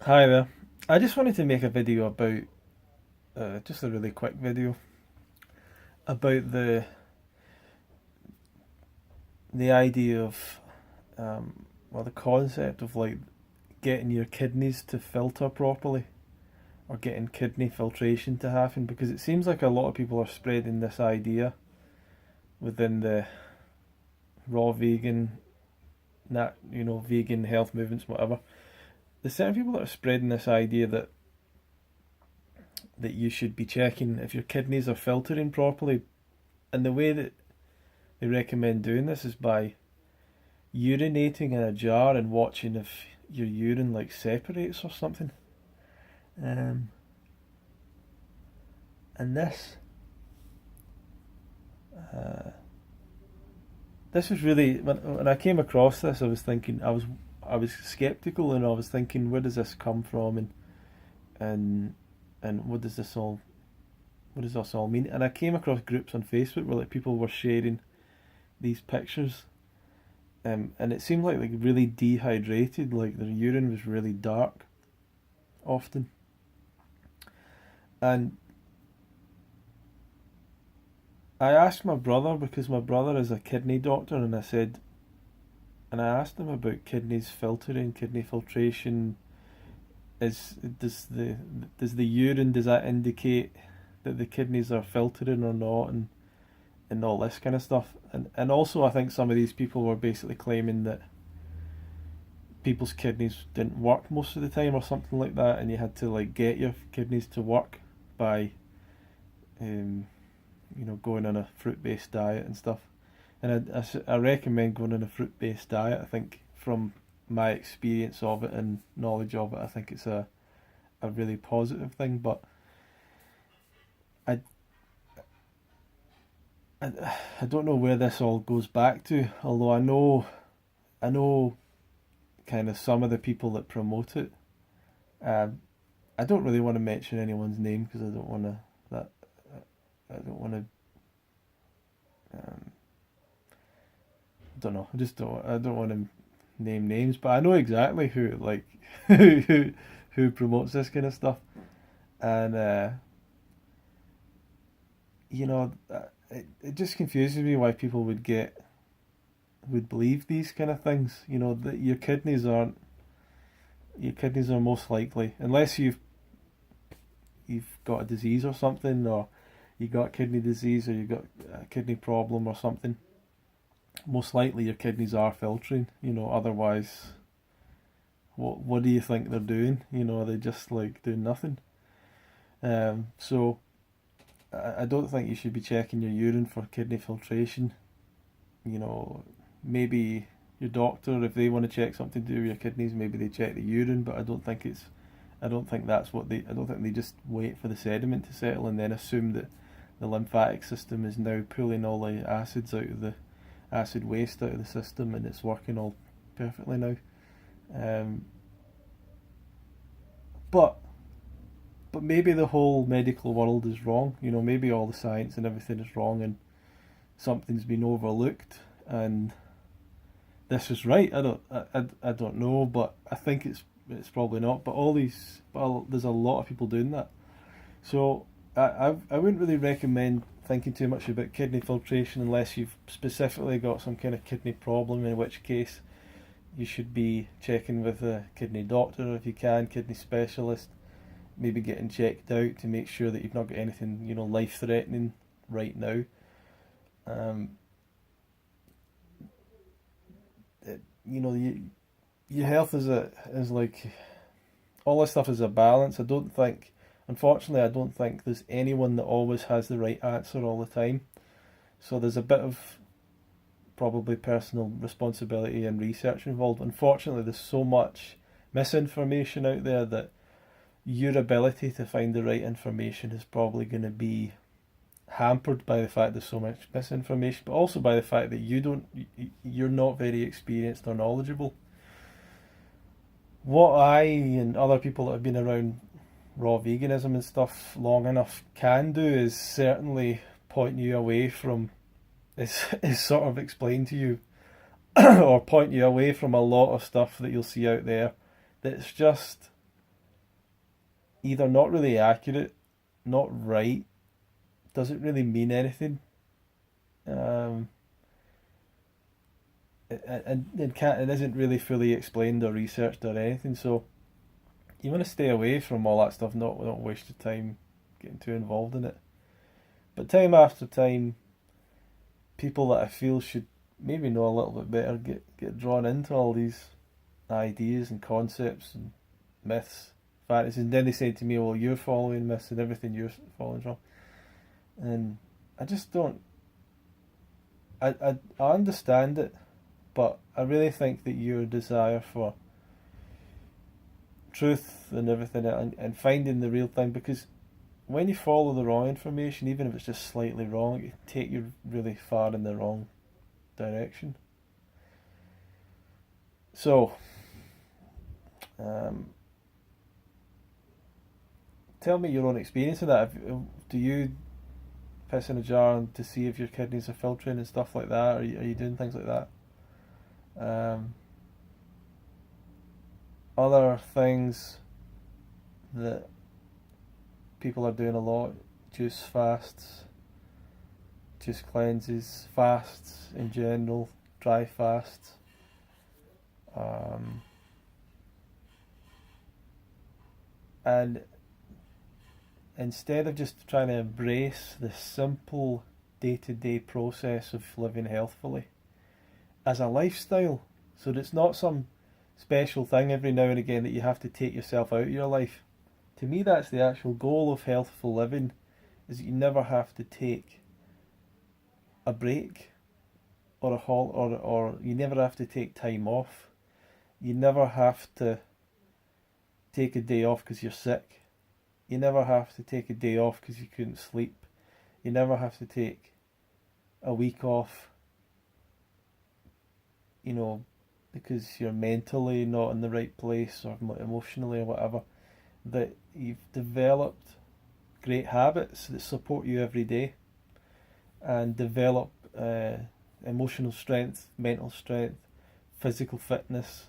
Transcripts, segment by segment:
Hi there. I just wanted to make a video about, just a really quick video about the idea of, the concept of like getting your kidneys to filter properly or getting kidney filtration to happen, because it seems like a lot of people are spreading this idea within the raw vegan, vegan health movements, whatever. There's certain people that are spreading this idea that you should be checking if your kidneys are filtering properly. And the way that they recommend doing this is by urinating in a jar and watching if your urine like separates or something. Um, and uh, this was really when I came across this, I was skeptical, and I was thinking, where does this come from, and and what does this all mean? And I came across groups on Facebook where like people were sharing these pictures, and it seemed like really dehydrated, like their urine was really dark often. And I asked my brother, because my brother is a kidney doctor, and I asked him about kidneys filtering, kidney filtration. Is does the urine, does that indicate that the kidneys are filtering or not, and all this kind of stuff. And also I think some of these people were basically claiming that people's kidneys didn't work most of the time or something like that, and you had to like get your kidneys to work by um, going on a fruit based diet and stuff. And I recommend going on a fruit based diet. I think from my experience of it and knowledge of it, I think it's a really positive thing. But I, I I don't know where this all goes back to. Although I know kind of some of the people that promote it. Um, I don't really want to mention anyone's name because I don't want to that I don't want to. Um, I don't know. I don't want to name names, but I know exactly who like who promotes this kind of stuff, and it just confuses me why people would believe these kind of things. That your kidneys are most likely, unless you've got a disease or something, or you got kidney disease, or you got a kidney problem or something. Most likely your kidneys are filtering. Otherwise, what do you think they're doing? Are they just like doing nothing? So I don't think you should be checking your urine for kidney filtration. you know, Maybe your doctor, if they want to check something to do with your kidneys, maybe they check the urine, but I don't think I don't think they just wait for the sediment to settle and then assume that the lymphatic system is now pulling all the acid waste out of the system and it's working all perfectly now. Um, but but maybe the whole medical world is wrong. Maybe all the science and everything is wrong, and something's been overlooked, and this is right. I don't know, but I think it's probably not. But there's a lot of people doing that. So I wouldn't really recommend thinking too much about kidney filtration unless you've specifically got some kind of kidney problem, in which case you should be checking with a kidney doctor if you can, kidney specialist, maybe getting checked out to make sure that you've not got anything life threatening right now. Um, it, you know you, your health is like all this stuff is a balance. Unfortunately, I don't think there's anyone that always has the right answer all the time. So there's a bit of probably personal responsibility and research involved. Unfortunately, there's so much misinformation out there that your ability to find the right information is probably going to be hampered by the fact there's so much misinformation, but also by the fact that you're not very experienced or knowledgeable. What I and other people that have been around raw veganism and stuff long enough can do is certainly point you away from is sort of explain to you or point you away from a lot of stuff that you'll see out there that's just either not really accurate, not right, doesn't really mean anything, um, and can't, it isn't really fully explained or researched or anything. So you want to stay away from all that stuff, not waste your time getting too involved in it. But time after time, people that I feel should maybe know a little bit better get drawn into all these ideas and concepts and myths, fantasies, and then they say to me, "Well, you're following myths and everything you're following from," and I just don't. I understand it, but I really think that your desire for truth and everything and finding the real thing, because when you follow the wrong information, even if it's just slightly wrong, it can take you really far in the wrong direction. So, um, tell me your own experience of that. Do you piss in a jar to see if your kidneys are filtering and stuff like that? Are you doing things like that? Um, Other things that people are doing a lot: juice fasts, juice cleanses, fasts in general, dry fasts. Um, and instead of just trying to embrace the simple day to day process of living healthfully as a lifestyle, so that it's not some special thing every now and again that you have to take yourself out of your life. To me, that's the actual goal of healthful living: is that you never have to take a break or a halt, or you never have to take time off. You never have to take a day off because you're sick. You never have to take a day off because you couldn't sleep. You never have to take a week off, you know, because you're mentally not in the right place or emotionally or whatever. That you've developed great habits that support you every day and develop emotional strength, mental strength, physical fitness,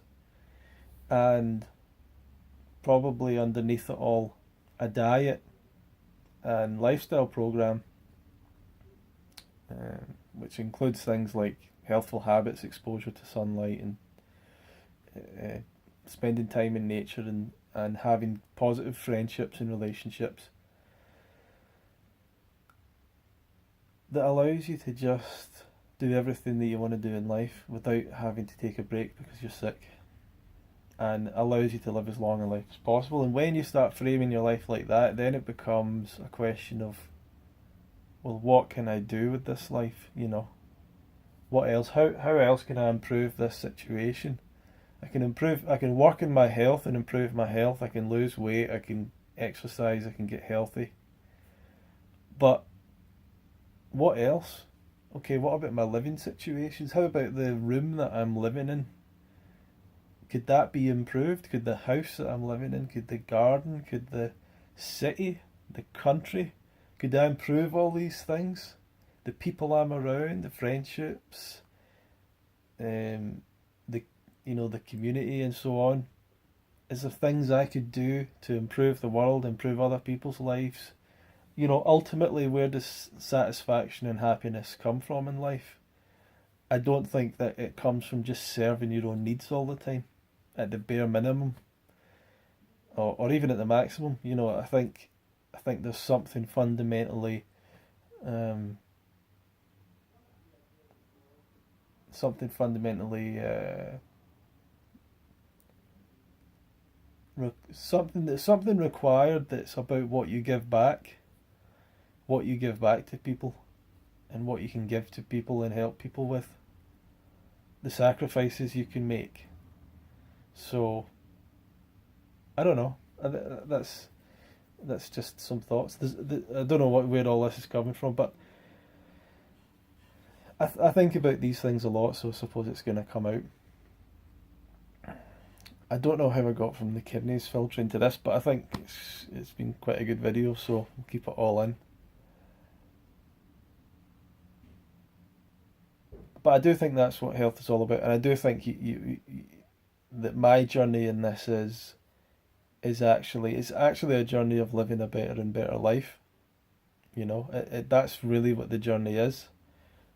and probably underneath it all, a diet and lifestyle program, which includes things like healthful habits, exposure to sunlight, and uh, spending time in nature, and having positive friendships and relationships that allows you to just do everything that you want to do in life without having to take a break because you're sick, and allows you to live as long a life as possible. And when you start framing your life like that, then it becomes a question of, well, what can I do with this life? You know, what else? How else can I improve this situation? I can work in my health and improve my health. I can lose weight. I can exercise. I can get healthy. But what else? Okay, what about my living situations? How about the room that I'm living in? Could that be improved? Could the house that I'm living in, could the garden, could the city, the country, could I improve all these things? The people I'm around, the friendships, the the community and so on. Is there things I could do to improve the world, improve other people's lives? Ultimately, where does satisfaction and happiness come from in life? I don't think that it comes from just serving your own needs all the time, at the bare minimum, or even at the maximum. I think there's um, something fundamentally something required that's about what you give back to people, and what you can give to people and help people with, the sacrifices you can make. So I don't know. That's just some thoughts. I don't know where all this is coming from, but I think about these things a lot, so I suppose it's going to come out. I don't know how I got from the kidneys filtering to this, but I think it's been quite a good video, so we'll keep it all in. But I do think that's what health is all about, and I do think that my journey in this is it's actually a journey of living a better and better life. You know, that's really what the journey is,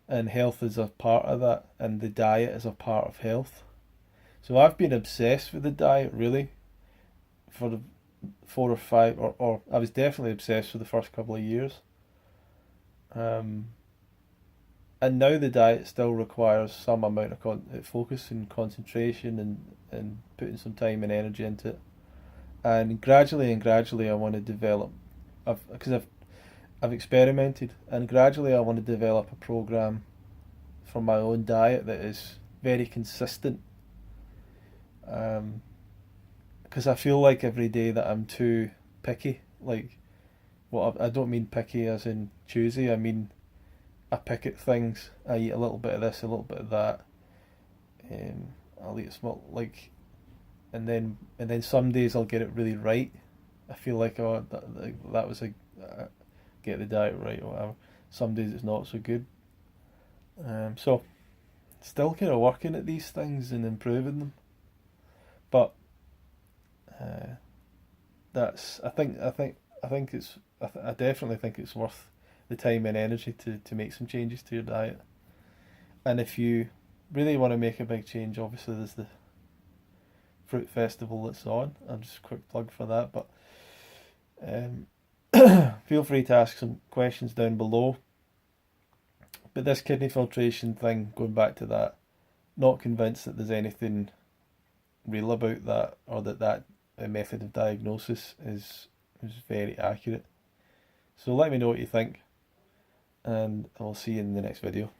and health is a part of that, and the diet is a part of health. So I've been obsessed with the diet really for the 4 or 5, or I was definitely obsessed for the first couple of years. Um, and now the diet still requires some amount of focus and concentration, and putting some time and energy into it. And gradually, I want to develop. I've experimented, and gradually I want to develop a program for my own diet that is very consistent. Um, because I feel like every day that I'm too picky. Like, well, I don't mean picky as in choosy. I mean I pick at things. I eat a little bit of this, a little bit of that. Um, I'll eat a small like, and then some days I'll get it really right. I feel like, oh, that was a get the diet right or whatever. Some days it's not so good. So still kind of working at these things and improving them, but uh, that's I think it's I definitely think it's worth the time and energy to make some changes to your diet. And if you really want to make a big change, obviously there's the fruit festival that's on. I'm just a quick plug for that, but um, feel free to ask some questions down below. But this kidney filtration thing, going back to that, not convinced that there's anything real about that, or that method of diagnosis is very accurate. So let me know what you think, and I'll see you in the next video.